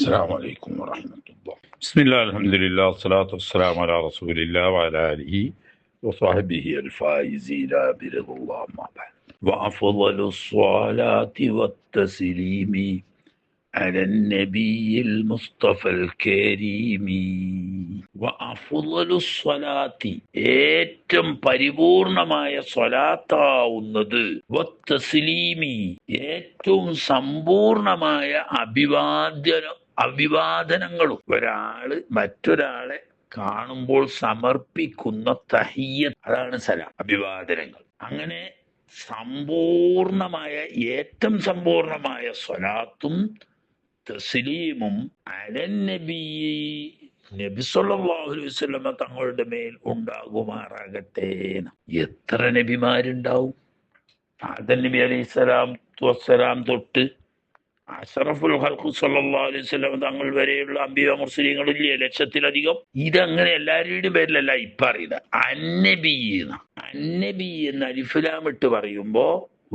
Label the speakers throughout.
Speaker 1: السلام عليكم ورحمة الله. بسم الله الحمد لله والصلاة والسلام على رسول الله وعلى آله وصحبه الفائزين برضا الله ما بعد. وأفضل الصلاة والتسليم على النبي المصطفى الكريم. وأفضل الصلاة ഏറ്റവും പരിപൂർണമായ സ്വലാത്താവുന്നത് വത്തസ്ലീമി ഏറ്റവും സമ്പൂർണമായ അഭിവാദനങ്ങളും ഒരാള് മറ്റൊരാളെ കാണുമ്പോൾ സമർപ്പിക്കുന്ന തഹിയ്യത്ത്, അതാണ് സലാം, അഭിവാദനങ്ങൾ. അങ്ങനെ സമ്പൂർണമായ ഏറ്റവും സമ്പൂർണമായ സ്വലാത്തും തസ്ലീമും അലൻ നബി നബി സല്ലല്ലാഹു അലൈഹി വസല്ലമ തങ്ങളുടെ മേൽ ഉണ്ടാകുമാറാകട്ടെ. എത്ര നബിമാരുണ്ടാവും? ആദം നബി അലൈഹിസ്സലാത്തു വസ്സലാം തൊട്ട് അഷ്റഫുൽ ഖൽഖ് സല്ലല്ലാഹു അലൈഹി വസല്ലം തങ്ങൾ വരെയുള്ള അംബിയ മുർസലീങ്ങളില്ലേ, ലക്ഷത്തിലധികം. ഇതങ്ങനെ എല്ലാവരുടെയും പേരിലല്ല ഇപ്പൊ അറിയുന്നത്. അന്നബി എന്ന് അലിഫ്ലാം ഇട്ട് പറയുമ്പോ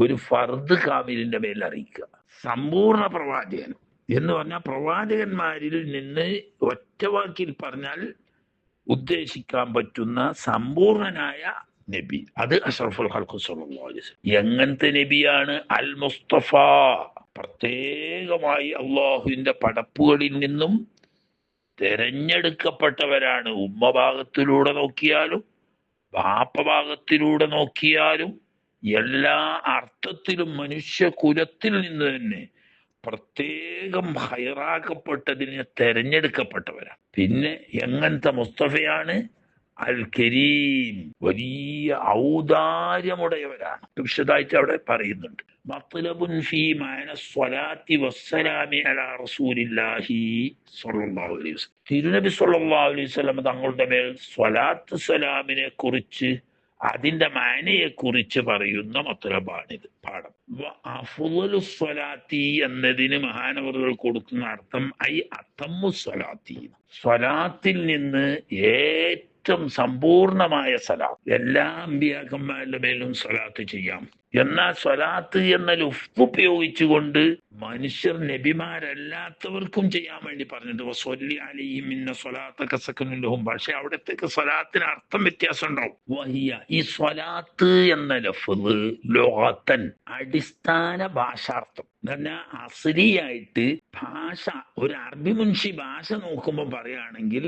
Speaker 1: ഒരു ഫർദ് കാമിലിന്റെ മേൽ അറിയിക്കുക. സമ്പൂർണ്ണ പ്രവാചകൻ എന്ന് പറഞ്ഞാൽ പ്രവാചകന്മാരിൽ നിന്ന് ഒറ്റ വാക്കിൽ പറഞ്ഞാൽ ഉദ്ദേശിക്കാൻ പറ്റുന്ന സമ്പൂർണനായ നബി, അത് അഷ്റഫുൽ ഖൽഖ് സല്ലല്ലാഹു അലൈഹി വസല്ലം. എങ്ങനത്തെ നബിയാണ്? അൽ മുസ്തഫ, പ്രത്യേകമായി അള്ളാഹുവിന്റെ പടപ്പുകളിൽ നിന്നും തെരഞ്ഞെടുക്കപ്പെട്ടവരാണ്. ഉമ്മ ഭാഗത്തിലൂടെ നോക്കിയാലും ബാപ്പ ഭാഗത്തിലൂടെ നോക്കിയാലും എല്ലാ അർത്ഥത്തിലും മനുഷ്യ കുലത്തിൽ നിന്ന് തന്നെ പ്രത്യേകം ഹൈറാക്കപ്പെട്ടതിന് തെരഞ്ഞെടുക്കപ്പെട്ടവരാണ്. പിന്നെ എങ്ങനത്തെ മുസ്തഫയാണ്? അൽ കരീം, വലിയ ഔദാര്യമുടയവരാണ്. വിശദമായിട്ട് അവിടെ പറയുന്നുണ്ട്. മത്ലബുൻ ഫീ മഅന സ്വലാത്തി വസ്സലാമി അലാ റസൂലില്ലാഹി സ്വല്ലല്ലാഹു അലൈഹി വസല്ലം. തിരുനബി സ്വല്ലല്ലാഹു അലൈഹി വസല്ലം തങ്ങളുടെ മേൽ സ്വലാത്ത് സലാമിനെ കുറിച്ച്, അതിന്റെ മാനയെ കുറിച്ച് പറയുന്ന മത്ലബാണിത്, പാഠം. അഫ്ളലു സ്വലാത്തി എന്നതിന് മഹാനവറുകൾ കൊടുക്കുന്ന അർത്ഥം ഐ അത്തമ്മു സ്വലാത്തി, സ്വലാത്തിൽ നിന്ന് ഏറ്റവും സമ്പൂർണമായ സലാത്ത്. എല്ലാ അമ്പിയാക്കന്മാരുടെ മേലും സ്വലാത്ത് ചെയ്യാം. എന്നാൽ സ്വലാത്ത് എന്ന ലുഫ്ത് ഉപയോഗിച്ചുകൊണ്ട് മനുഷ്യർ നബിമാരല്ലാത്തവർക്കും ചെയ്യാൻ വേണ്ടി പറഞ്ഞിട്ട് വസ്വല്ലി അലൈഹിം ഇന്ന സ്വലാത്തക സകനുൻ ലഹും. പക്ഷെ അവിടത്തേക്ക് സ്വലാത്തിന് അർത്ഥം വ്യത്യാസം ഉണ്ടാവും. വഹിയ, ഈ സ്വലാത്ത് എന്ന ലഫ്ള് ലോകത്തൻ, അടിസ്ഥാന ഭാഷാർത്ഥം എന്ന് പറഞ്ഞാൽ അസ്ലിയായിട്ട് ഭാഷ, ഒരു അറബി മുൻഷി ഭാഷ നോക്കുമ്പോൾ പറയുകയാണെങ്കിൽ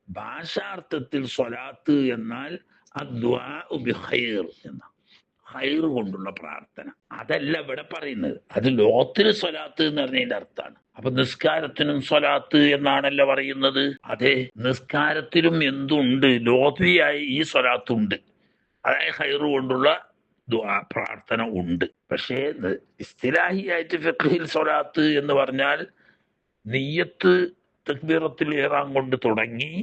Speaker 1: ഭാഷാർത്ഥത്തിൽ സ്വലാത്ത് എന്നാൽ അദ്ദുആഉ ബിഖൈർ എന്ന, ഖൈർ കൊണ്ടുള്ള പ്രാർത്ഥന. അതല്ല ഇവിടെ പറയുന്നത്. അത് ലോകത്തില് സ്വലാത്ത് എന്ന് പറഞ്ഞതിന്റെ അർത്ഥമാണ്. അപ്പൊ നിസ്കാരത്തിനും സ്വലാത്ത് എന്നാണല്ലോ പറയുന്നത്. അതെ, നിസ്കാരത്തിലും എന്തുണ്ട്? ലോകവിയായി ഈ സ്വലാത്തുണ്ട്, അതായത് ഖൈർ കൊണ്ടുള്ള ദുആ പ്രാർത്ഥന ഉണ്ട്. പക്ഷേ ഇസ്തിലാഹിയായിട്ട് ഫിഖ്ഹിൽ സ്വലാത്ത് എന്ന് പറഞ്ഞാൽ നിയ്യത്ത് തക്ബീറത്തുൽ ഇഹ്റാം കൊണ്ട് തുടങ്ങി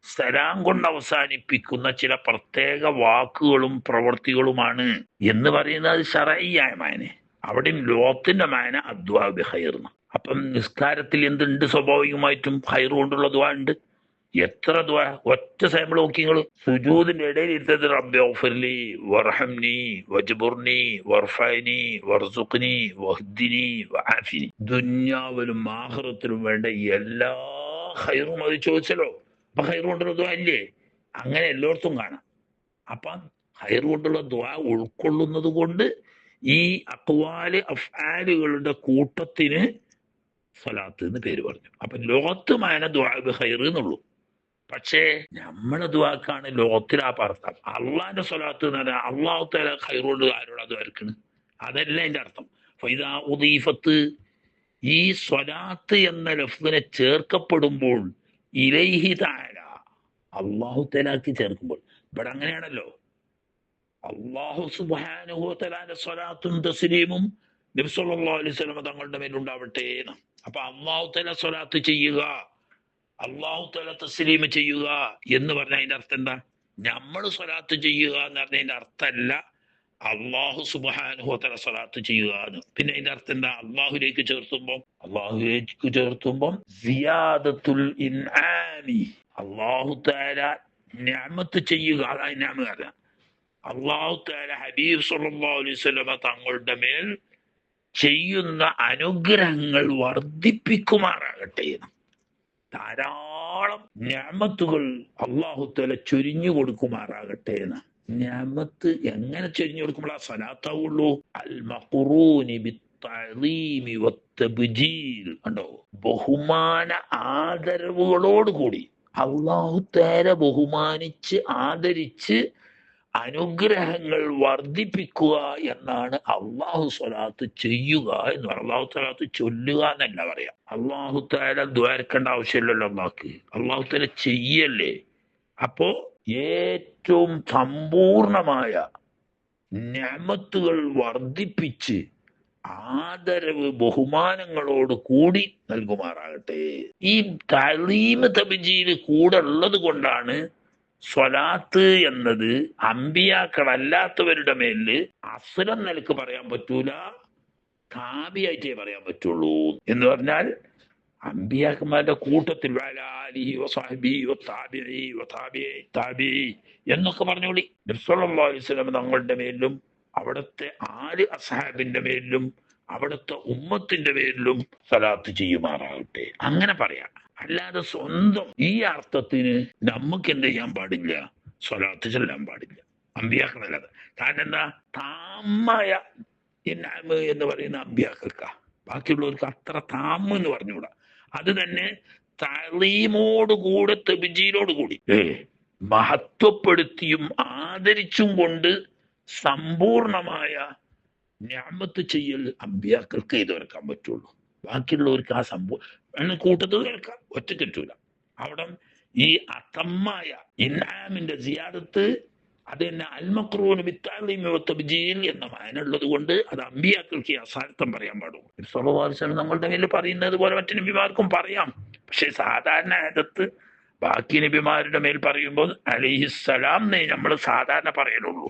Speaker 1: സലാം കൊണ്ട് അവസാനിപ്പിക്കുന്ന ചില പ്രത്യേക വാക്കുകളും പ്രവൃത്തികളുമാണ് എന്ന് പറയുന്നത് ശറഈയായ മായന. അവിടെയും ലോകത്തിന്റെ മായന അദ്ദുആ ബിഖൈർ. അപ്പം നിസ്കാരത്തിൽ എന്തുണ്ട്? സ്വാഭാവികമായിട്ടും ഖൈർ കൊണ്ടുള്ള ദുആ ഉണ്ട്. എത്ര ദുആ! ഒറ്റ സാമ്പിൾ നോക്കിങ്ങൾ. സുജൂദിന്റെ ഇടയിൽ ഇരുത്തത് റബ്ബി ഗ്ഫിർലി വർഹംനി വജ്ബുർനി വർഫഅനി വർസുഖ്നി വഹ്ദിനി വആഫിനി. ദുനിയാവിലും ആഖിറത്തിലും വേണ്ട എല്ലാ ഖൈറും അത് ചോദിച്ചല്ലോ. അപ്പൊ ഖൈർ കൊണ്ടുള്ള ദുആ ഇല്ലേ? അങ്ങനെ എല്ലായിടത്തും കാണാം. അപ്പൊ ഖൈർ കൊണ്ടുള്ള ദുആ ഉൾക്കൊള്ളുന്നത് കൊണ്ട് ഈ അഖ്വാല് അഫ്ആലുകളുടെ കൂട്ടത്തിന് സ്വലാത്ത് എന്ന് പേര് പറഞ്ഞു. അപ്പൊ ലോകത്ത് മാന ദുആ ബിഖൈർ എന്നുള്ളൂ. പക്ഷേ നമ്മളെ ദുആക്കാണ് ലോകത്തിൽ ആ അർത്ഥം. അള്ളാന്റെ സ്വലാത്ത് എന്ന് പറഞ്ഞാൽ അള്ളാഹു തആല ഖൈർ കൊണ്ട് ആരോട് അത് വരക്കണ്, അതല്ല അതിന്റെ അർത്ഥം. ഫൈദാ ഉദീഫത്ത്, ഈ സ്വലാത്ത് എന്ന ലഫ്ദിനെ ചേർക്കപ്പെടുമ്പോൾ ഇലൈഹി തആല, അള്ളാഹു തആലക്ക് ചേർക്കുമ്പോൾ, ഇവിടെ അങ്ങനെയാണല്ലോ. അള്ളാഹു സുബ്ഹാനഹു വ തആലയുടെ സ്വലാത്തും തസ്ലീമും നബി സല്ലല്ലാഹു അലൈഹി വസല്ലം തങ്ങളുടെ മേലുണ്ടാവട്ടെ എന്ന്. അപ്പൊ അള്ളാഹു തആല സ്വലാത്ത് ചെയ്യുക, അള്ളാഹു തആല തസ്ലീം ചെയ്യുക എന്ന് പറഞ്ഞ അതിന്റെ അർത്ഥം എന്താ? നമ്മൾ സ്വലാത്ത് ചെയ്യുക എന്ന് പറഞ്ഞതിന്റെ അർത്ഥമല്ല അള്ളാഹു സുബ്ഹാനഹു വ തആല സ്വലാത്ത് ചെയ്യുക എന്ന്. പിന്നെ അതിന്റെ അർത്ഥം എന്താ? അള്ളാഹുലേക്ക് ചേർത്തുമ്പം സിയാദത്തുൽ ഇൻആമി, അള്ളാഹു തആല നിഅമത്ത് ചെയ്യുക, അതാണ് നിഅമത്ത്. അള്ളാഹു തആല ഹബീബ് സല്ലല്ലാഹു അലൈഹി വസല്ലം തങ്ങളുടെ മേൽ ചെയ്യുന്ന അനുഗ്രഹങ്ങൾ വർദ്ധിപ്പിക്കുമാറാകട്ടെ. ധാരാളം ഞാമത്തുകൾ അള്ളാഹു തആല ചൊരിഞ്ഞു കൊടുക്കുമാറാകട്ടെ എന്ന്. ഞാമത്ത് എങ്ങനെ ചൊരിഞ്ഞു കൊടുക്കുമ്പോൾ ആ സ്വലാത്താവുള്ളൂ. അൽ മഖ്റൂനി ബിത്തഅ്ളീമി വത്തബ്ജീൽ. കണ്ടോ, ബഹുമാന ആദരവുകളോട് കൂടി അള്ളാഹു തആല ബഹുമാനിച്ച് ആദരിച്ച് അനുഗ്രഹങ്ങൾ വർദ്ധിപ്പിക്കുക എന്നാണ് അള്ളാഹു സ്വലാത്ത് ചെയ്യുക എന്ന് പറയുന്നത്. അള്ളാഹു സ്വലാത്ത് ചൊല്ലുക എന്നല്ല പറയാം. അള്ളാഹു തആല ദ്വാരക്കേണ്ട ആവശ്യമില്ലല്ലോ. അള്ളാഹു തആല ചെയ്യല്ലേ. അപ്പോ ഏറ്റവും സമ്പൂർണമായ നിഅമത്തുകൾ വർദ്ധിപ്പിച്ച് ആദരവ് ബഹുമാനങ്ങളോട് കൂടി നൽകുമാറാകട്ടെ. ഈ തഅ്ലീം തബ്ജീൽ കൂടെ ഉള്ളത് കൊണ്ടാണ് സ്വലാത്ത് എന്നത് അമ്പിയാക്കളല്ലാത്തവരുടെ മേലില് അസ്ലം നിലക്ക് പറയാൻ പറ്റൂല, താബിയായിട്ടേ പറയാൻ പറ്റുള്ളൂ. എന്ന് പറഞ്ഞാൽ അമ്പിയാക്കന്മാരുടെ കൂട്ടത്തിൽ എന്നൊക്കെ പറഞ്ഞോളി. നബി സല്ലല്ലാഹു അലൈഹി വസല്ലം തങ്ങളുടെ മേലിലും അവിടുത്തെ ആല് അസ്ഹാബിന്റെ മേലിലും അവിടുത്തെ ഉമ്മത്തിന്റെ പേരിലും സ്വലാത്ത് ചെയ്യുമാറാകട്ടെ, അങ്ങനെ പറയാം. അല്ലാതെ സ്വന്തം ഈ അർത്ഥത്തിന് നമുക്ക് എന്ത് ചെയ്യാൻ പാടില്ല, സ്വലാത്ത് ചെല്ലാൻ പാടില്ല അമ്പിയാക്കളല്ലാതെ. കാരണം എന്താ, താമായ എന്ന് പറയുന്ന അമ്പിയാക്കൾക്ക, ബാക്കിയുള്ളവർക്ക് അത്ര താമ് എന്ന് പറഞ്ഞുകൂടാ. അത് തന്നെ തഅ്ലീമോടുകൂടെ തബ്ജീലോട് കൂടി മഹത്വപ്പെടുത്തിയും ആദരിച്ചും കൊണ്ട് സമ്പൂർണമായ നിഅമത്ത് ചെയ്യൽ അമ്പിയാക്കൾക്ക് ഇത് കേൾക്കാൻ പറ്റുള്ളൂ. ബാക്കിയുള്ളവർക്ക് ആ സംഭവം കൂട്ടത്തിൽ കേൾക്കാം, ഒറ്റ പറ്റൂല. അവിടെ ഈ അത്തമ്മായ ഇൻആമിന്റെ സിയാദത്ത് അത് തന്നെ അൽ മഖ്റൂൻ ബിത്തഅ്ലീമി വത്തബ്ജീൽ എന്ന മാനുള്ളത് കൊണ്ട് അത് അമ്പിയാക്കൾക്ക് ഈ അസാരത്വം പറയാൻ പാടുള്ളൂ. സല്ലല്ലാഹു അലൈഹി വസല്ലം നമ്മളുടെ മേൽ പറയുന്നത് പോലെ മറ്റു നബിമാർക്കും പറയാം. പക്ഷെ സാധാരണ ആദത്ത് ബാക്കി നബിമാരുടെ മേൽ പറയുമ്പോൾ അലൈഹിസ്സലാം എന്നേ നമ്മൾ സാധാരണ പറയലുള്ളൂ.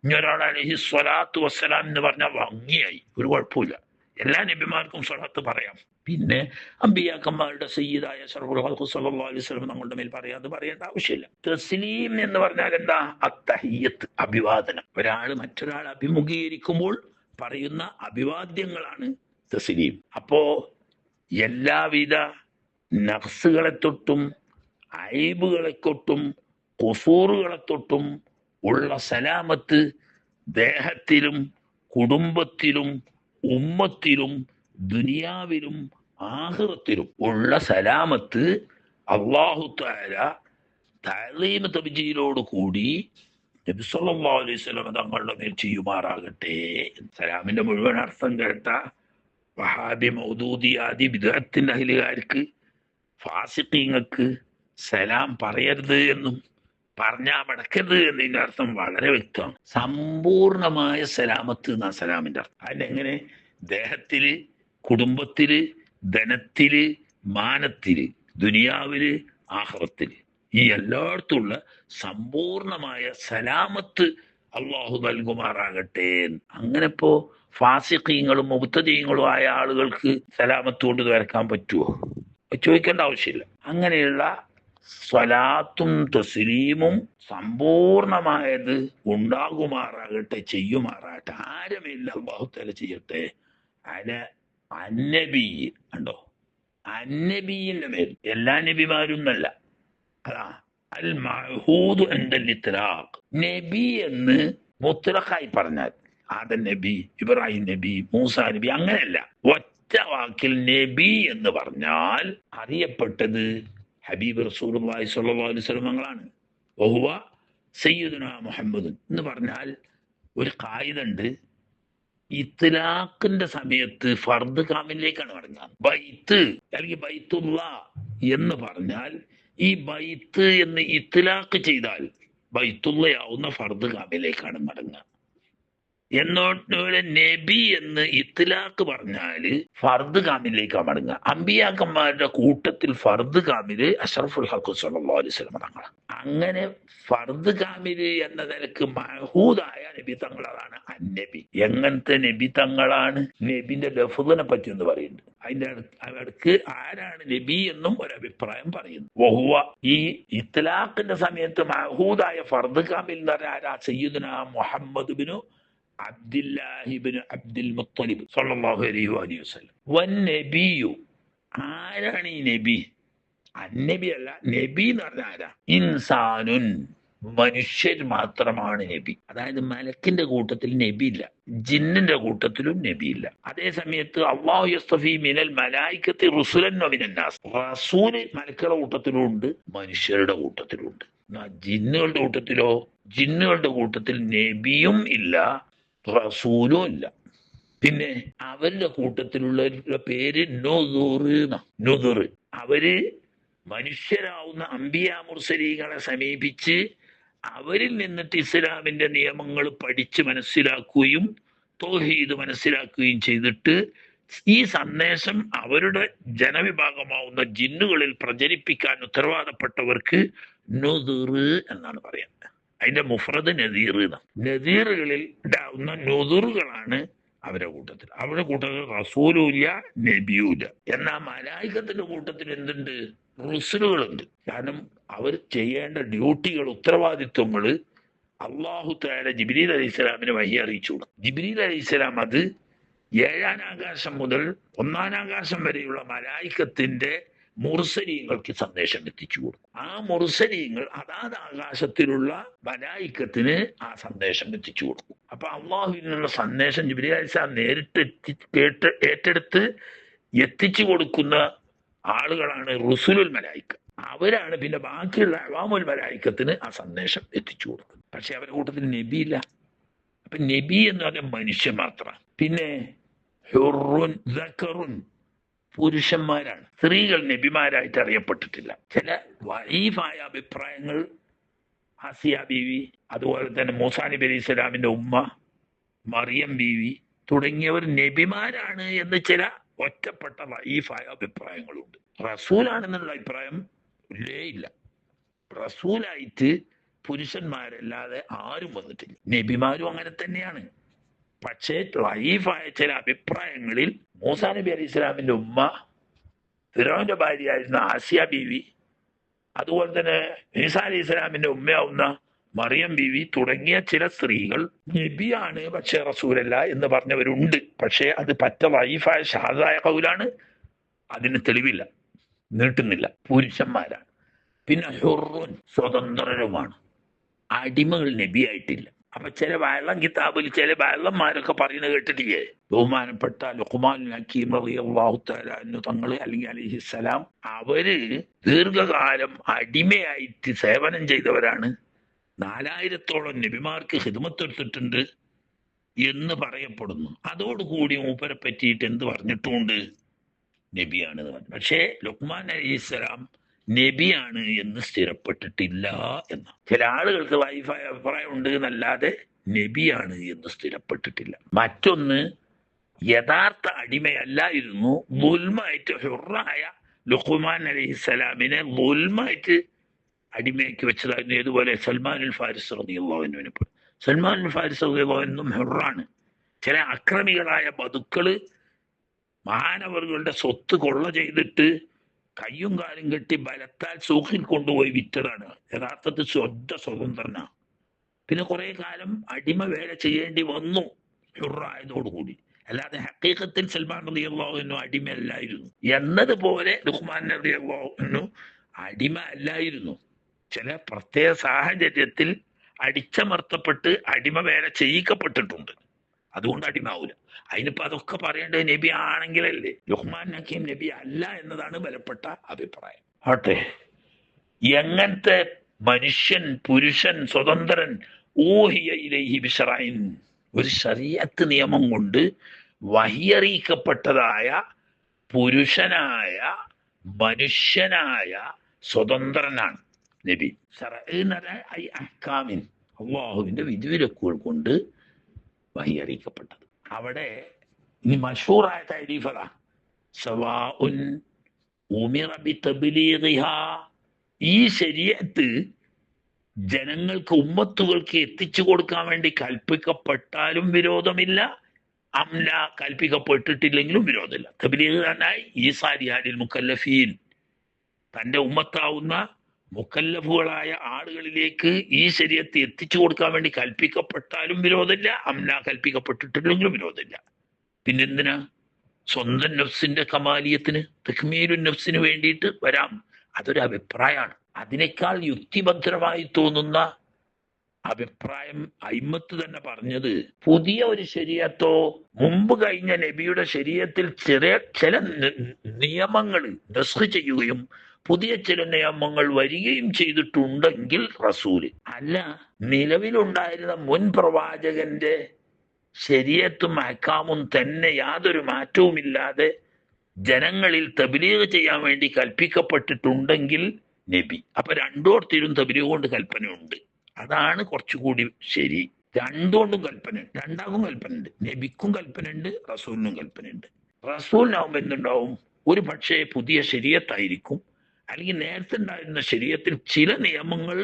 Speaker 1: ഇനി ഒരാൾ അലൈഹി സ്വലാത്തു വസ്സലാം എന്ന് പറഞ്ഞാൽ ഭംഗിയായി, ഒരു കുഴപ്പമില്ല. എല്ലാ നബിമാർക്കും സ്വലാത്ത് പറയാം. പിന്നെ അമ്പിയാക്കന്മാരുടെ സയ്യിദായ അഷ്റഫുൽ ഖൽഖ് സല്ലല്ലാഹു അലൈഹി വസല്ലം തങ്ങളുടെ മേൽ പറയാതെ പറയേണ്ട ആവശ്യമില്ല. തസ്ലീം എന്ന് പറഞ്ഞാൽ എന്താ, അത്തഹിയ്യത്ത്, അഭിവാദനം. ഒരാൾ മറ്റൊരാൾ അഭിമുഖീകരിക്കുമ്പോൾ പറയുന്ന അഭിവാദ്യങ്ങളാണ് തസ്ലീം. അപ്പോ എല്ലാവിധ നഖ്സുകളെ തൊട്ടും ഐബുകളെ തൊട്ടും ഖുസൂറുകളെ തൊട്ടും ഉള്ള സലാമത്ത് ദേഹത്തിലും കുടുംബത്തിലും ഉമ്മത്തിലും ദുനിയാവിലും ആഖിറത്തിലും ഉള്ള സലാമത്ത് അല്ലാഹു തആല തഅ്ലീം തബ്ജീലോട് കൂടി നബി സല്ലല്ലാഹു അലൈഹി വസല്ലം തങ്ങളുടെ മേൽ ചെയ്യുമാറാകട്ടെ. സലാമിന്റെ മുഴുവൻ അർത്ഥം കേട്ട വഹാബി മൗദൂദി ആദി ബിദ്അത്തിന്റെ അഹ്ലുകാർക്ക് ഫാസിഖീങ്ങൾക്ക് സലാം പറയരുത് എന്നും പറഞ്ഞാൽ മടക്കരുത് എന്നതിന്റെ അർത്ഥം വളരെ വ്യക്തമാണ്. സമ്പൂർണമായ സലാമത്ത് എന്നാ സലാമിന്റെ അർത്ഥം. അതിനെങ്ങനെ, ദേഹത്തില് കുടുംബത്തില് ധനത്തില് മാനത്തില് ദുനിയാവില് ആഖിറത്തില് ഈ എല്ലായിടത്തുള്ള സമ്പൂർണമായ സലാമത്ത് അള്ളാഹു നൽകുമാറാകട്ടെ. അങ്ങനെ ഇപ്പോ ഫാസിഖീങ്ങളും മുബ്തദീങ്ങളും ആയ ആളുകൾക്ക് സലാമത്ത് കൊണ്ട് വരക്കാൻ പറ്റുമോ? ചോദിക്കേണ്ട ആവശ്യമില്ല. അങ്ങനെയുള്ള സ്വലാത്തും തസ്ലീമും സമ്പൂർണമായത് ഉണ്ടാകുമാറാകട്ടെ, ചെയ്യുമാറാകട്ടെ. ആരുമില്ല അല്ലാഹു തആല ചെയ്യട്ടെ. അല അന്നബി ഉണ്ടോ, അന്നബിയുടെ മേൽ, എല്ലാ നബിമാരും എന്നല്ല, അതാ അൽ മഅഹൂദ് ഇൻദൽ ഇത്ലാഖ്. നബി എന്ന് മുത്ലഖായി പറഞ്ഞാൽ ആദം നബി, ഇബ്രാഹിം നബി, മൂസാ നബി, അങ്ങനെയല്ല. ഒറ്റ വാക്കിൽ നബി എന്ന് പറഞ്ഞാൽ അറിയപ്പെട്ടത് ഹബീബ് റസൂലുള്ളാഹി സ്വല്ലല്ലാഹു അലൈഹി വസല്ലം തങ്ങളാണ്. വഹുവ സയ്യിദുനാ മുഹമ്മദ് എന്ന് പറഞ്ഞാൽ ഒരു ഖായിദുണ്ട്, ഇത്ലാഖിന്റെ സമയത്ത് ഫർദ് കാമിലേക്കാണ് പറഞ്ഞത്. ബൈത്ത് അല്ലെങ്കിൽ ബൈത്തുള്ള എന്ന് പറഞ്ഞാൽ ഈ ബൈത്ത് എന്ന് ഇത്ലാഖ് ചെയ്താൽ ബൈത്തുള്ളയാവുന്ന ഫർദ് കാമിലേക്കാണ് മടങ്ങുക. എന്നോട് നബി എന്ന് ഇത്ലാഖ് പറഞ്ഞാല് ഫർദ് കാമിലേക്കാണ് മടങ്ങുക. അമ്പിയാക്കന്മാരുടെ കൂട്ടത്തിൽ ഫർദ് കാമില് അഷ്റഫുൽ ഖൽഖ് സ്വല്ലല്ലാഹു അലൈഹി വസല്ലം തങ്ങളാണ്. അങ്ങനെ ഫർദ് കാമില് എന്ന നിലക്ക് മഹൂദായ നബി തങ്ങളാണ് അന്നബി. എങ്ങനത്തെ നബി തങ്ങളാണ്? നബിന്റെ ലഫ്ദിനെ പറ്റി എന്ന് പറയുന്നുണ്ട്. അതിന്റെ അടുക്ക് ആരാണ് നബി എന്നും ഒരഭിപ്രായം പറയുന്നു. വഹുവ ഈ ഇത്ലാഖിന്റെ സമയത്ത് മഹൂദായ ഫർദ് കാമിൽ എന്ന് പറഞ്ഞാൽ ആരാ? സയ്യിദുനാ മുഹമ്മദ് ബിനു അബ്ദുല്ലാഹിബ്നു അബ്ദുൽ മുത്തലിബ് സ്വല്ലല്ലാഹു അലൈഹി വസല്ലം. വൻ നബിയു, ആരാണ് ഈ നബി? അന്നബി അല്ല, നബി എന്ന് പറഞ്ഞാൽ ആരാ? ഇൻസാനുൻ, മനുഷ്യർ മാത്രമാണ് നബി. അതായത് മലക്കിന്റെ കൂട്ടത്തിൽ നബി ഇല്ല, ജിന്നിന്റെ കൂട്ടത്തിലും നബി ഇല്ല. അതേ സമയത്ത് അല്ലാഹു യസ്തഫി മിനൽ മലായികത്തി റുസുലൻ വമിനൻ നാസ്, റസൂല് മലക്കുകളുടെ കൂട്ടത്തിലും ഉണ്ട്, മനുഷ്യരുടെ കൂട്ടത്തിലും ഉണ്ട്. ജിന്നുകളുടെ കൂട്ടത്തിലോ? ജിന്നുകളുടെ കൂട്ടത്തിൽ നബിയും ഇല്ല, റസൂലും ഇല്ല. പിന്നെ അവരുടെ കൂട്ടത്തിലുള്ള പേര് നുദുർ. അവര് മനുഷ്യരാവുന്ന അംബിയ മുർസലീങ്ങളെ സമീപിച്ച് അവരിൽ നിന്നിട്ട് ഇസ്ലാമിന്റെ നിയമങ്ങൾ പഠിച്ച് മനസ്സിലാക്കുകയും തൗഹീദ് മനസ്സിലാക്കുകയും ചെയ്തിട്ട് ഈ സന്ദേശം അവരുടെ ജനവിഭാഗമാവുന്ന ജിന്നുകളിൽ പ്രചരിപ്പിക്കാൻ ഉത്തരവാദപ്പെട്ടവർക്ക് നുദുർ എന്നാണ് പറയുന്നത്. അതിന്റെ മുഫ്രദ് നദീർ എന്നാണ്. നദീറുകളിൽ ഉണ്ടാവുന്ന നുദുറുകളാണ് അവരുടെ കൂട്ടത്തിൽ. അവരുടെ കൂട്ടത്തിൽ റസൂലുമില്ല, നബിയുമില്ല. എന്നാൽ മലായികത്തിന്റെ കൂട്ടത്തിൽ എന്തുണ്ട്? റുസുലുകളുണ്ട്. കാരണം അവർ ചെയ്യേണ്ട ഡ്യൂട്ടികൾ, ഉത്തരവാദിത്വങ്ങൾ അള്ളാഹു തആല ജിബ്രീൽ അലൈഹിസ്സലാമിനെ വഹി അറിയിച്ചു കൊടുക്കും. ജിബ്രീൽ അലൈഹിസ്സലാം അത് 7-ാം ആകാശം മുതൽ 1-ാം ആകാശം വരെയുള്ള മലായികത്തിന്റെ മുർസലീങ്ങൾക്ക് സന്ദേശം എത്തിച്ചു കൊടുക്കും. ആ മുർസലീങ്ങൾ അതാത് ആകാശത്തിലുള്ള മലായികത്തിന് ആ സന്ദേശം എത്തിച്ചു കൊടുക്കും. അപ്പൊ അള്ളാഹുവിൽ നിന്നുള്ള സന്ദേശം ജിബ്രീൽ അലൈഹിസ്സലാം നേരിട്ട് ഏറ്റെടുത്ത് എത്തിച്ചു കൊടുക്കുന്ന ആളുകളാണ് റുസുലുൽ മലായിക്ക. അവരാണ് പിന്നെ ബാക്കിയുള്ള അവാമുൽ മലായിക്കത്തിന് ആ സന്ദേശം എത്തിച്ചു കൊടുക്കുന്നത്. പക്ഷെ അവരുടെ കൂട്ടത്തിൽ നബി ഇല്ല. അപ്പൊ നബി എന്ന് പറഞ്ഞാൽ മനുഷ്യൻ മാത്രമാണ്. പിന്നെ ഹുറുൻ ദക്കറുൻ, പുരുഷന്മാരാണ്. സ്ത്രീകൾ നബിമാരായിട്ട് അറിയപ്പെട്ടിട്ടില്ല. ചില വഈഫായ അഭിപ്രായങ്ങൾ, ആസിയ ബീവി, അതുപോലെ തന്നെ മൂസാ നബി അലൈഹി സ്വലാമിന്റെ ഉമ്മ മറിയം ബീവി തുടങ്ങിയവർ നബിമാരാണ് എന്ന് ചില ഒറ്റപ്പെട്ട വഈഫായ അഭിപ്രായങ്ങളുണ്ട്. റസൂലാണെന്നുള്ള അഭിപ്രായം ഇല്ലേ ഇല്ല. റസൂലായിട്ട് പുരുഷന്മാരല്ലാതെ ആരും വന്നിട്ടില്ല. നബിമാരും അങ്ങനെ തന്നെയാണ്. പക്ഷേ വഈഫായ ചില അഭിപ്രായങ്ങളിൽ മൂസാ നബി അലൈഹി സ്വലാമിന്റെ ഉമ്മ, ഫിറൗന്റെ ഭാര്യയായിരുന്ന ആസിയ ബീവി, അതുപോലെ തന്നെ ഈസാ അലൈഹി സ്വലാമിന്റെ ഉമ്മയാവുന്ന മറിയം ബീവി തുടങ്ങിയ ചില സ്ത്രീകൾ നബിയാണ് പക്ഷെ റസൂലല്ല എന്ന് പറഞ്ഞവരുണ്ട്. പക്ഷേ അത് പറ്റ വഈഫായ ഷാദായ കൗലാണ്. അതിന് തെളിവില്ല, നീട്ടുന്നില്ല. പുരുഷന്മാരാണ്. പിന്നെ ഹുറുൻ, സ്വതന്ത്രരുമാണ്. അടിമകൾ നബിയായിട്ടില്ല. അപ്പൊ ചില വയളം കിതാബിൽ ചില വയളന്മാരൊക്കെ പറയുന്നത് കേട്ടിട്ടില്ലേ? ബഹുമാനപ്പെട്ട ലുഖ്മാനുൽ ഹക്കീം റളിയല്ലാഹു തആല അൻഹു തങ്ങൾ അല്ലെങ്കിൽ അലൈഹിസ്സലാം, അവര് ദീർഘകാലം അടിമയായിട്ട് സേവനം ചെയ്തവരാണ്. 4000-ഓളം നബിമാർക്ക് ഖിദ്മത്തെടുത്തിട്ടുണ്ട് എന്ന് പറയപ്പെടുന്നു. അതോടുകൂടി മൂപ്പരെ പറ്റിയിട്ട് എന്ത് പറഞ്ഞിട്ടുമുണ്ട്? നബിയാണ് എന്ന് പറഞ്ഞു. പക്ഷേ ലുഖ്മാൻ അലൈഹിസ്സലാം നബിയാണ് എന്ന് സ്ഥിരപ്പെട്ടിട്ടില്ല എന്ന്. ചില ആളുകൾക്ക് വൈഫായ അഭിപ്രായം ഉണ്ട് എന്നല്ലാതെ നബിയാണ് എന്ന് സ്ഥിരപ്പെട്ടിട്ടില്ല. മറ്റൊന്ന്, യഥാർത്ഥ അടിമയല്ലായിരുന്നു. ദുൽമായിട്ട് ഹുറായ ലുഖ്മാൻ അലൈഹിസ്സലാമിനെ ദുൽമായിട്ട് അടിമയാക്കി വെച്ചതായിരുന്നു. ഏതുപോലെ സൽമാനുൽ ഫാരിസ് റളിയല്ലാഹു അൻഹു. സൽമാനുൽ ഫാരിസ് റളിയല്ലാഹു അൻഹു ഹുറാണ്. ചില അക്രമികളായ ബദുക്കള് മഹാനവറുകളുടെ സ്വത്ത് കൊള്ള ചെയ്തിട്ട് കയ്യും കാലും കെട്ടി ബലത്താൽ സൂഖിൽ കൊണ്ടുപോയി വിറ്റതാണ്. യഥാർത്ഥത്തിൽ സ്വതന്ത്രനാണ്. പിന്നെ കുറെ കാലം അടിമ വേല ചെയ്യേണ്ടി വന്നു ഹുറായതോടുകൂടി. അല്ലാതെ ഹഖീഖത്തിൽ സൽമാൻ റളിയല്ലാഹു അൻഹു അടിമ അല്ലായിരുന്നു. എന്നതുപോലെ ലുഖ്മാൻ റളിയല്ലാഹു അൻഹു അടിമ അല്ലായിരുന്നു. ചില പ്രത്യേക സാഹചര്യത്തിൽ അടിച്ചമർത്തപ്പെട്ട് അടിമ വേല ചെയ്യിക്കപ്പെട്ടിട്ടുണ്ട്. അതുകൊണ്ട് അടിമാവൂല. അതിനിപ്പോ അതൊക്കെ പറയേണ്ടത് നബി ആണെങ്കിലല്ലേ. ലുഖ്മാൻ ഹക്കീം നബി അല്ല എന്നതാണ് ബലപ്പെട്ട അഭിപ്രായം. ആട്ടെ, എങ്ങനത്തെ മനുഷ്യൻ, പുരുഷൻ, സ്വതന്ത്രൻ? ഊഹിയ ഇലൈഹി ബിശറഇൻ, ഒരു ശരീഅത്ത് നിയമം കൊണ്ട് വഹിയറിയിക്കപ്പെട്ടതായ പുരുഷനായ മനുഷ്യനായ സ്വതന്ത്രനാണ് നബി. അഹ്കാമിൻ, അള്ളാഹുവിന്റെ വിധിവിലക്കുകൾ കൊണ്ട് വഹിയറിയിക്കപ്പെട്ടത്. അവിടെ ഇനി മശൂറായ തഅരീഫതാ, സവാഉൻ ഉമിറ ബിതബ്ലീഗിഹാ, ഈ ശരീഅത്ത് ജനങ്ങൾക്ക്, ഉമ്മത്തുകൾക്ക് എത്തിച്ചു കൊടുക്കാൻ വേണ്ടി കൽപ്പിക്കപ്പെട്ടാലും വിരോധമില്ല, അംല കൽപ്പിക്കപ്പെട്ടിട്ടില്ലെങ്കിലും വിരോധമില്ല. തബ്ലീഗ് ഈസാ ലിൽ മുക്കല്ലഫീൻ, തന്റെ ഉമ്മത്താവുന്ന മുക്കല്ലഫുകളായ ആളുകളിലേക്ക് ഈ ശരീഅത്ത് എത്തിച്ചു കൊടുക്കാൻ വേണ്ടി കൽപ്പിക്കപ്പെട്ടാലും വിരോധമില്ല, കൽപ്പിക്കപ്പെട്ടിട്ടില്ലെങ്കിലും വിരോധമില്ല. പിന്നെന്തിനാ? സ്വന്തം നഫ്സിന്റെ കമാലിയത്തിന്, തക്മീലുൻ നഫ്സിന് വേണ്ടിയിട്ട് വരാം. അതൊരു അഭിപ്രായമാണ്. അതിനേക്കാൾ യുക്തിഭദ്രമായി തോന്നുന്ന അഭിപ്രായം അയിമത്ത് തന്നെ പറഞ്ഞത്, പുതിയ ഒരു ശരീഅത്തോ മുമ്പ് കഴിഞ്ഞ നബിയുടെ ശരീഅത്തിൽ ചില നിയമങ്ങൾ നസ്ഖ് ചെയ്യുകയും പുതിയ ചില നിയമങ്ങൾ വരികയും ചെയ്തിട്ടുണ്ടെങ്കിൽ റസൂല്, അല്ല നിലവിലുണ്ടായിരുന്ന മുൻ പ്രവാചകന്റെ ശരീഅത്തും അഹ്കാമും തന്നെ യാതൊരു മാറ്റവുമില്ലാതെ ജനങ്ങളിൽ തബ്ലീഗ് ചെയ്യാൻ വേണ്ടി കൽപ്പിക്കപ്പെട്ടിട്ടുണ്ടെങ്കിൽ നബി. അപ്പൊ രണ്ടോടത്തിലും തബ്ലീഗ് കൊണ്ട് കൽപ്പനയുണ്ട്. അതാണ് കുറച്ചുകൂടി ശരി. രണ്ടുകൊണ്ടും രണ്ടാക്കും കൽപ്പനയുണ്ട്. നബിക്കും കൽപ്പനയുണ്ട്, റസൂലിനും കൽപ്പനയുണ്ട്. റസൂലിനാവുമ്പോൾ എന്തുണ്ടാവും? ഒരു പക്ഷേ പുതിയ ശരീഅത്തായിരിക്കും, അല്ലെങ്കിൽ നേരത്തെ ഉണ്ടായിരുന്ന ശരീഅത്തിൽ ചില നിയമങ്ങൾ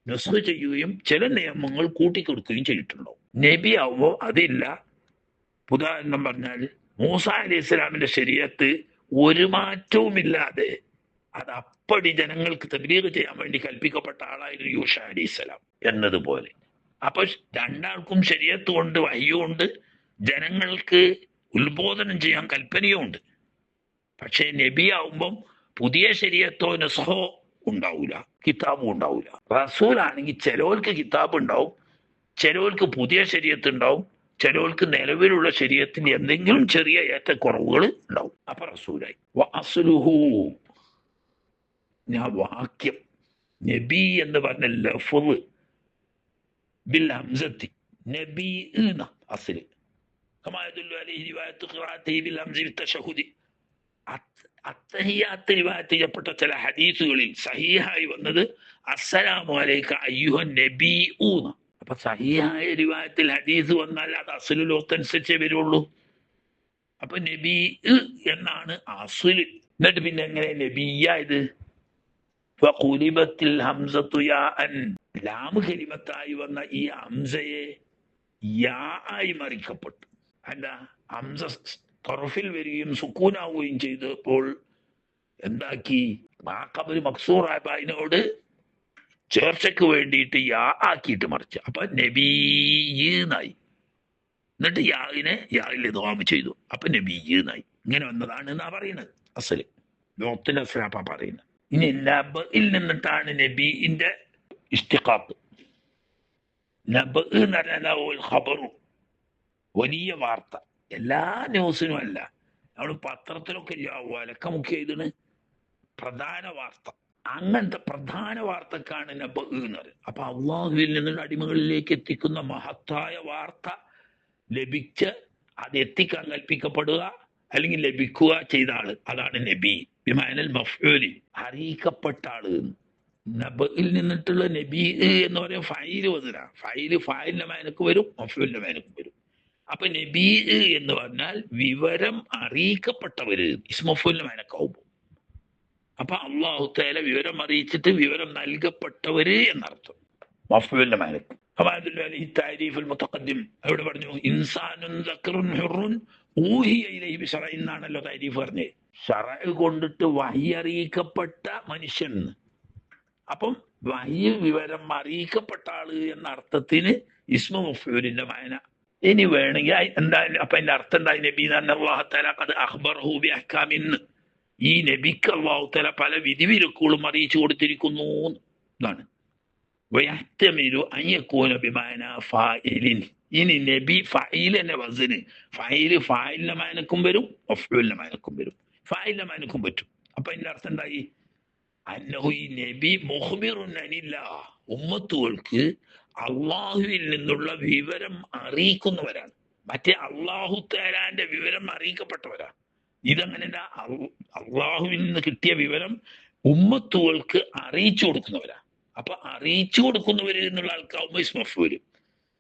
Speaker 1: നസ്ഖ് ചെയ്യുകയും ചില നിയമങ്ങൾ കൂട്ടിക്കൊടുക്കുകയും ചെയ്തിട്ടുണ്ടാവും. നബി ആവുമ്പോൾ അതില്ല. ഉദാഹരണം പറഞ്ഞാൽ മൂസ അലൈഹി ഇസ്ലാമിന്റെ ശരീഅത്ത് ഒരു മാറ്റവുമില്ലാതെ അത് അപ്പടി ജനങ്ങൾക്ക് തബ്ലീഗ് ചെയ്യാൻ വേണ്ടി കൽപ്പിക്കപ്പെട്ട ആളായിരുന്നു യൂഷ അലൈഹി ഇസ്ലാം എന്നതുപോലെ. അപ്പൊ രണ്ടാൾക്കും ശരീഅത്ത് കൊണ്ട് വഹ്യുണ്ട്, ജനങ്ങൾക്ക് ഉത്ബോധനം ചെയ്യാൻ കൽപ്പനയും ഉണ്ട്. പക്ഷേ നബി ആവുമ്പം പുതിയ ശരീഅത്തോ നസ്ഖോ ഉണ്ടാവൂല, കിതാബും ഉണ്ടാവൂല. റസൂലാണെങ്കിൽ ചിലവർക്ക് കിതാബ് ഉണ്ടാവും, ചിലവർക്ക് പുതിയ ശരീഅത്ത് ഉണ്ടാവും, ചിലവർക്ക് നിലവിലുള്ള ശരീഅത്തിന് എന്തെങ്കിലും ചെറിയ ഏറ്റക്കുറവുകൾ ഉണ്ടാവും. അപ്പൊ റസൂലായി. വഅസ്ലുഹു, ഞാൻ വാക്യം നബി എന്ന് പറഞ്ഞ ലഫ്ള് ബിൽ ഹംസത്തി, നബി എന്ന അസ്ല്, കമാ യദുല്ലു അലൈഹി റിവായത്തു ഖിറാഅത്തിഹി ബിൽ ഹംസി ബിത്തശഹുദി. അത്തഹിയാത്ത് റിവായത്ത് ചെയ്യപ്പെട്ട ചില ഹദീസുകളിൽ സഹീഹായി വന്നത് അസ്സലാമു അലൈക അയ്യുഹൻ നബിഊന. അപ്പൊ സഹീഹായ റിവായത്തിൽ ഹദീസ് വന്നാൽ അത് അസ്ലുൽ അനുസരിച്ചേ വരുള്ളൂ. അപ്പൊ നബി എന്നാണ് അസ്ല്. എന്നിട്ട് പിന്നെ എങ്ങനെ നബിയായത്? ഫഖുലിബത്തിൽ ഹംസത്തു യാഅൻ, ലാം കലിമത്തായി വന്ന ഈ ഹംസയെ യാ ആയി മറിക്കപ്പെട്ടു. അല്ല, ഹംസ തറഫിൽ വരികയും സുക്കൂനാവുകയും ചെയ്തപ്പോൾ എന്താക്കി? മാഖബൽ മക്സൂറായപ്പോ അതിനോട് ചേർച്ചയ്ക്ക് വേണ്ടിയിട്ട് യാ ആക്കിയിട്ട് മറിച്ചു. അപ്പൊ നബീന്നായി. എന്നിട്ട് യാഇൽ ഇദ്ഗാം ചെയ്തു. അപ്പൊ നബീന്നായി. ഇങ്ങനെ വന്നതാണ് എന്നാ പറയുന്നത് അസ്ല്. ലോത്തിൽ അസ്ലാപ്പ പറയുന്നത്. ഇനി നബയിൽ നിന്നിട്ടാണ് നബീന്റെ ഇസ്തിഖാഖ്. നബ് എന്ന് പറഞ്ഞാൽ ഖബറു, വലിയ വാർത്ത. എല്ലാ ന്യൂസിനും അല്ല, നമ്മൾ പത്രത്തിലൊക്കെ വലക്ക മുഖ്യ ഇതിന് പ്രധാന വാർത്ത. അങ്ങനത്തെ പ്രധാന വാർത്തക്കാണ് നബ് എന്ന് പറയുന്നത്. അപ്പൊ അള്ളാഹുവിൽ നിന്നുള്ള അടിമകളിലേക്ക് എത്തിക്കുന്ന മഹത്തായ വാർത്ത ലഭിച്ച് അത് എത്തിക്കാൻ കൽപ്പിക്കപ്പെടുക അല്ലെങ്കിൽ ലഭിക്കുക ചെയ്ത ആള്, അതാണ് നബി. ബിമാനൽ മഫ്ഊലി, അറിയിക്കപ്പെട്ട ആള്. നബയിൽ നിന്നിട്ടുള്ള നബി എന്ന് പറയുമ്പോൾ ഫൈല് വന്നില്ല. ഫായിലിന്റെ മേനക്ക് വരും, മഫ്ഊലിന്റെ മേനക്ക് വരും. അപ്പൊ നബി എന്ന് പറഞ്ഞാൽ വിവരം അറിയിക്കപ്പെട്ടവര്, ഇസ്മഫൂലിന്റെ മേനക്കാവുമ്പോ. അപ്പൊ അള്ളാഹു തആല വിവരം അറിയിച്ചിട്ട് വിവരം നൽകപ്പെട്ടവര് എന്നർത്ഥം. മഫ്ഊലിന്റെ മേനക്ക്. അവിടെ പറഞ്ഞു ഇൻസാനുൻ ദക്റുൻ ഹുറുൻ ഊഹിയ ഇലൈഹി ബിശറഇ എന്നാണല്ലോ താരീഫ് പറഞ്ഞത്. ശറഅ് കൊണ്ടിട്ട് വഹി അറിയിക്കപ്പെട്ട മനുഷ്യൻ. അപ്പം വഹി വിവരം അറിയിക്കപ്പെട്ട ആള് എന്ന അർത്ഥത്തിന് ഇസ്മു മഫ്ഊലിന്റെ മാന. ഇനി വേണമെങ്കിൽ എന്തായാലും അപ്പൊ അതിന്റെ അർത്ഥം എന്താ? നബി അല്ലാഹു തആല ഖദ് അഖ്ബറഹു ബി അഹ്കാമിൻ, ഈ നബിക്ക് അല്ലാഹു തആല പല വിധിവിലക്കുകളും അറിയിച്ചു കൊടുത്തിരിക്കുന്നു എന്നാണ്. വയഹ്തമിലു അൻ യകൂന ബിമാന ഫാഇലിൻ. ഇനി നബി ഫഈലിന്റെ വസ്ന്, ഫായിലിന്റെ മാനക്കും വരും, മഫ്ഊലിന്റെ മാനക്കും വരും, ഫായിലിന്റെ മാനക്കും പറ്റും. അപ്പൊ അതിന്റെ അർത്ഥം എന്തായി? അന്നഹു, ഈ നബി മുഖ്ബിറുൻ അനില്ലാഹ്, ഉമ്മത്തുകൾക്ക് അള്ളാഹുവിൽ നിന്നുള്ള വിവരം അറിയിക്കുന്നവരാണ്. മറ്റേ അള്ളാഹു തആലാന്റെ വിവരം അറിയിക്കപ്പെട്ടവരാണ്. ഇതങ്ങനെ അള്ളാഹുവിൽ നിന്ന് കിട്ടിയ വിവരം ഉമ്മത്തുകൾക്ക് അറിയിച്ചു കൊടുക്കുന്നവരാ. അപ്പൊ അറിയിച്ചു കൊടുക്കുന്നവര് എന്നുള്ള ആൾക്കാവുമ്പോ ഇസ്മഫൂല്,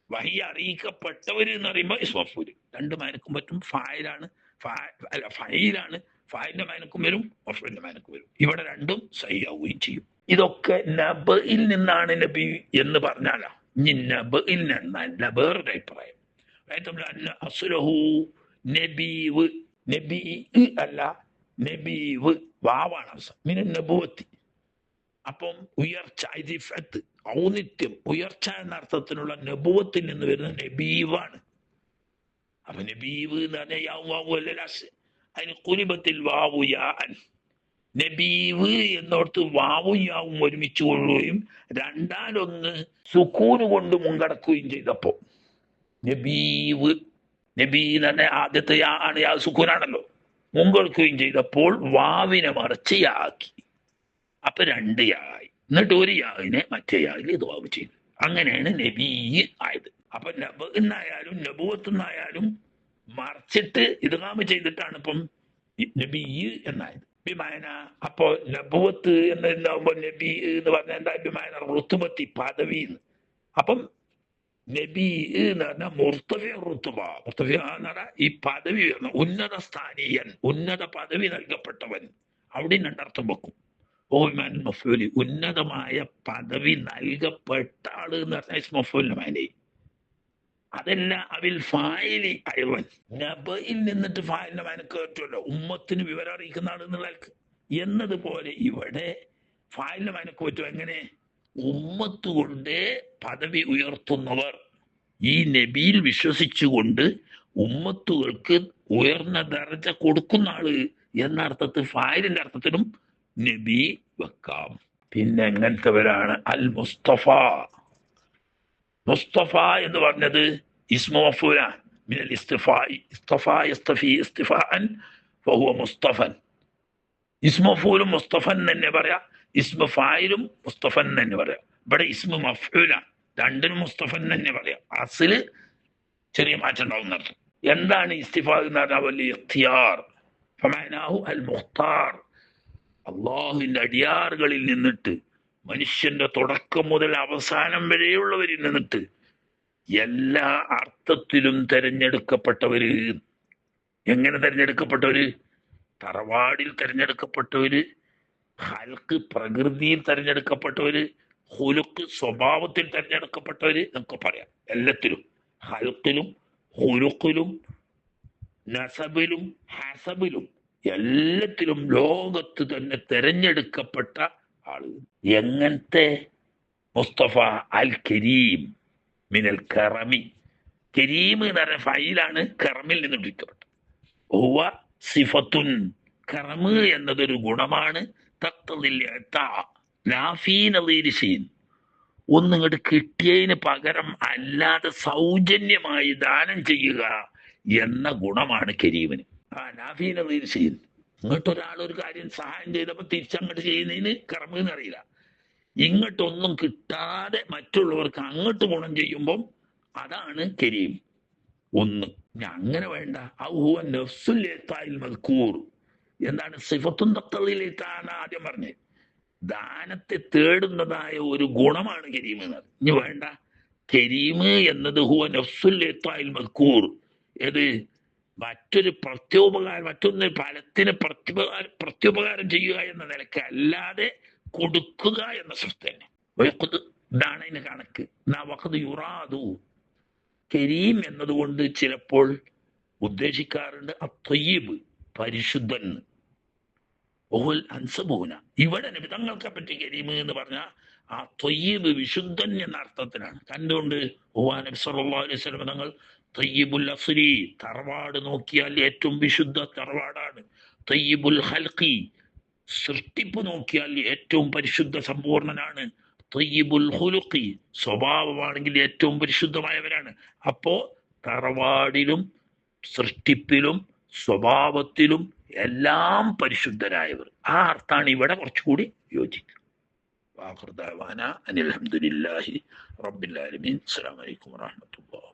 Speaker 1: വഹി അറിയിക്കപ്പെട്ടവര് എന്ന് പറയുമ്പോ ഇസ്മഫൂല്. രണ്ട് മാനക്കും പറ്റും. ഫായിലാണ്, ഫായിലിന്റെ മാനക്കും വരും, മഫ്ഊലിന്റെ മാനക്കും വരും. ഇവിടെ രണ്ടും സഹിയാവുകയും ചെയ്യും. ഇതൊക്കെ നബയിൽ നിന്നാണ് നബി എന്ന് പറഞ്ഞാലാ. ഇനി നബയിൽ നിന്നല്ല വേറൊരു അഭിപ്രായം. അസ്ലഹു നബീവ്, നബി അല്ല നബീവ്, വാവാണ് അവസാനം. മിന നബുവത്തി, അപ്പം ഉയർച്ച, റിഫഅത്ത്, ഔന്നിത്യം, ഉയർച്ച എന്ന അർത്ഥത്തിനുള്ള നബുവത്തിൽ നിന്ന് വരുന്ന നബീവാണ്. അപ്പൊ നബീവ് എന്ന് പറഞ്ഞാൽ യാവും വാവു അല്ല, അതിന് കുലിബത്തിൽ വാവു യാൻ, നബീവ് എന്നോർത്ത് വാവും യാവും ഒരുമിച്ച് കൊള്ളുകയും രണ്ടാലൊന്ന് സുക്കൂന് കൊണ്ട് മുൻകടക്കുകയും ചെയ്തപ്പോ നബീവ്, നബി എന്ന് പറഞ്ഞ ആദ്യത്തെ യാ ആണ്, യാ സുക്കൂനാണല്ലോ, മുൻകടക്കുകയും ചെയ്തപ്പോൾ വാവിനെ മറിച്ച് യാ ആക്കി. അപ്പൊ രണ്ട് യാ ആയി. എന്നിട്ട് ഒരു യാവിനെ മറ്റേ യാവിൽ ഇതുവാവ് ചെയ്തു. അങ്ങനെയാണ് നബീ ആയത്. അപ്പൊ നബ് എന്നായാലും നബുവത്ത് എന്നായാലും മറിച്ചിട്ട് ഇദ്ഗാം ചെയ്തിട്ടാണ് ഇപ്പം നബീ എന്നായത്. ബിമാന അപ്പോ നബുവത്ത് എന്നാകുമ്പോ നബി എന്ന് പറഞ്ഞാൽ എന്താ? ബിമാന റുത്തുബത്തി, പദവി. അപ്പം നബി എന്ന് പറഞ്ഞാൽ മുർത്തഫിയ റുത്തുബ, മുർത്തഫിയ എന്ന് പറഞ്ഞാൽ ഈ പദവി ഉയർന്ന ഉന്നത സ്ഥാനീയൻ, ഉന്നത പദവി നൽകപ്പെട്ടവൻ. അവിടെ രണ്ടർത്ഥം വെക്കും. ഓമാൻ മഫൂലി, ഉന്നതമായ പദവി നൽകപ്പെട്ട ആള് എന്ന് പറഞ്ഞാൽ ഇസ്മഫൂലിന് മാനേ. അതല്ല അവിൽ ഫായിലി അയവൻ, നബയിൽ നിന്നിട്ട് ഫായിലിന്റെ മാനക്ക് പറ്റുമല്ലോ, ഉമ്മത്തിന് വിവരം അറിയിക്കുന്ന ആൾ എന്നുള്ളവർക്ക് എന്നതുപോലെ ഇവിടെ ഫായിലിന്റെ മാനക്ക് പറ്റും. എങ്ങനെ? ഉമ്മത്ത് കൊണ്ട് പദവി ഉയർത്തുന്നവർ, ഈ നബിയിൽ വിശ്വസിച്ചുകൊണ്ട് ഉമ്മത്തുകൾക്ക് ഉയർന്ന ദർജ കൊടുക്കുന്ന ആള് എന്ന അർത്ഥത്തിൽ ഫായിലിന്റെ അർത്ഥത്തിലും നബി വെക്കാം. പിന്നെ എങ്ങനത്തെവരാണ്? അൽ മുസ്തഫ. മുസ്തഫ എന്ന് പറഞ്ഞത് ഇസ്മു മഫൂലാൻ മിനൽ ഇസ്തിഫാഇ, ഇസ്തഫ യസ്തഫി ഇസ്തിഫാഅൻ ഫഹുവ മുസ്തഫൻ. ഇസ്മു മഫൂലും മുസ്തഫൻ തന്നെ പറയാം, ഇസ്മു ഫായിലും മുസ്തഫൻ തന്നെ പറയാം. ഇവിടെ ഇസ്മു മഫൂലാൻ, രണ്ടിനും മുസ്തഫൻ തന്നെ പറയാം. അസില് ചെറിയ മാറ്റം ഉണ്ടാവും എന്നർത്ഥം. എന്താണ് ഇസ്തിഫാ എന്ന് പറഞ്ഞാൽ? വലിയ ഇഖ്തിയാർ, ഫമഅനാഹു അൽ മുഖ്താർ. അള്ളാഹുവിന്റെ അടിയാറുകളിൽ നിന്നിട്ട്, മനുഷ്യന്റെ തുടക്കം മുതൽ അവസാനം വരെയുള്ളവരിൽ നിന്നിട്ട് എല്ലാ അർത്ഥത്തിലും തെരഞ്ഞെടുക്കപ്പെട്ടവര്. എങ്ങനെ തെരഞ്ഞെടുക്കപ്പെട്ടവര്? തറവാടിൽ തെരഞ്ഞെടുക്കപ്പെട്ടവര്, ഹൽക്ക് പ്രകൃതിയിൽ തെരഞ്ഞെടുക്കപ്പെട്ടവര്, ഹുലുക്ക് സ്വഭാവത്തിൽ തെരഞ്ഞെടുക്കപ്പെട്ടവര് എന്നൊക്കെ പറയാം. എല്ലാത്തിലും, ഹൽക്കിലും ഹുലുക്കിലും നസബിലും ഹസബിലും എല്ലാത്തിലും ലോകത്ത് തന്നെ തെരഞ്ഞെടുക്കപ്പെട്ട ആളുകൾ. എങ്ങനത്തെ? മുസ്തഫ അൽ കരീം മിനൽ കറമി. കരീം എന്ന് പറഞ്ഞ ഫൈലാണ് കറമിൽ നിന്ന് വിളിക്കപ്പെട്ടത്. ഹുവ സിഫത്തുൻ, കറമ് എന്നതൊരു ഗുണമാണ്. ഒന്നിങ്ങോട്ട് കിട്ടിയതിന് പകരം അല്ലാതെ സൗജന്യമായി ദാനം ചെയ്യുക എന്ന ഗുണമാണ് കരീമിന്. നാഫീന തീർച്ചയും ഇങ്ങോട്ടൊരാൾ ഒരു കാര്യം സഹായം ചെയ്തപ്പോ തിരിച്ചങ്ങോട്ട് ചെയ്യുന്നതിന് കർമ്മ എന്നറിയില്ല. ഇങ്ങോട്ടൊന്നും കിട്ടാതെ മറ്റുള്ളവർക്ക് അങ്ങോട്ട് ഗുണം ചെയ്യുമ്പം അതാണ് കരീം. ഒന്ന്. അങ്ങനെ വേണ്ട. മദ്കൂർ എന്താണ്? സിഫത്തുൻ തഖ്തളിയിലാണ് ആദ്യം പറഞ്ഞത്. ദാനത്തെ തേടുന്നതായ ഒരു ഗുണമാണ് കരീം എന്നത്. ഇനി വേണ്ട, കരീം എന്നത് ഹുവ നഫ്സുൽ മദ്കൂർ. ഏത്? മറ്റൊരു പ്രത്യുപകാരം, മറ്റൊന്ന് ഫലത്തിന് പ്രത്യുപകാരം ചെയ്യുക എന്ന നിലക്ക് അല്ലാതെ കൊടുക്കുക എന്ന സൃഷ്ടി തന്നെ. ഇതാണ് അതിന് കണക്ക്. യുറാദു കരീം എന്നതുകൊണ്ട് ചിലപ്പോൾ ഉദ്ദേശിക്കാറുണ്ട് അത്വയ്യിബ്, പരിശുദ്ധൻ. ഓഹുൽ അൻസബൂന. ഇവിടെ നിമിതങ്ങൾക്ക് പറ്റി കരീം എന്ന് പറഞ്ഞാൽ ആ ത്വയ്യിബ് വിശുദ്ധൻ എന്ന അർത്ഥത്തിലാണ്. കണ്ടുകൊണ്ട് നബി സല്ലല്ലാഹു അലൈഹി വസല്ലം തങ്ങൾ തയ്യിബുൽ അസ്രി, തറവാട് നോക്കിയാൽ ഏറ്റവും വിശുദ്ധ തറവാടാണ്. തയ്യിബുൽ ഖൽഖി, സൃഷ്ടിപ്പ് നോക്കിയാൽ ഏറ്റവും പരിശുദ്ധ സമ്പൂർണനാണ്. തയ്യിബുൽ ഖുലുഖി, സ്വഭാവമാണെങ്കിൽ ഏറ്റവും പരിശുദ്ധമായവരാണ്. അപ്പോ തറവാടിലും സൃഷ്ടിപ്പിലും സ്വഭാവത്തിലും എല്ലാം പരിശുദ്ധരായവർ. ആ അർത്ഥാണ് ഇവിടെ കുറച്ചുകൂടി യോജിക്കുന്നത്. വാഖിർ ദഅവാന അനിൽ ഹംദുലില്ലാഹി റബ്ബിൽ ആലമീൻ. അസ്സലാമു അലൈക്കും വറഹ്മത്തുള്ളാഹി.